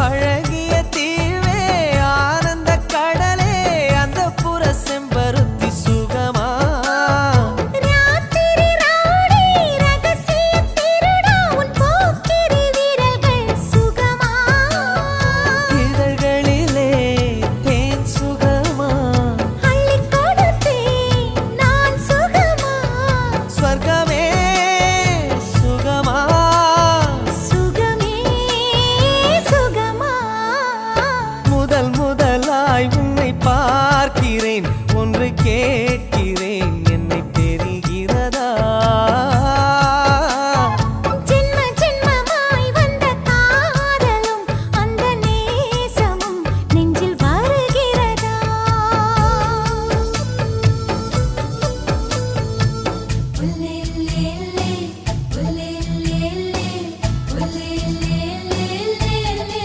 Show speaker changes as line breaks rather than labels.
அழகிய தீவே ஆனந்த கடலே அந்த புற செம்பருத்தி சுகமா
ராத்திரி ராணி ரகசிய திருடா உன் போக்கிரி வீரர்கள் சுகமா
இதழ்களிலே தேன் சுகமா
அள்ளி கொடுத்தேன் நான் சுகமா
ஸ்வர்கமே சுகமா
சுகமே சுகமா
முதலாய் உன்னை பார்க்கிறேன் ஒன்று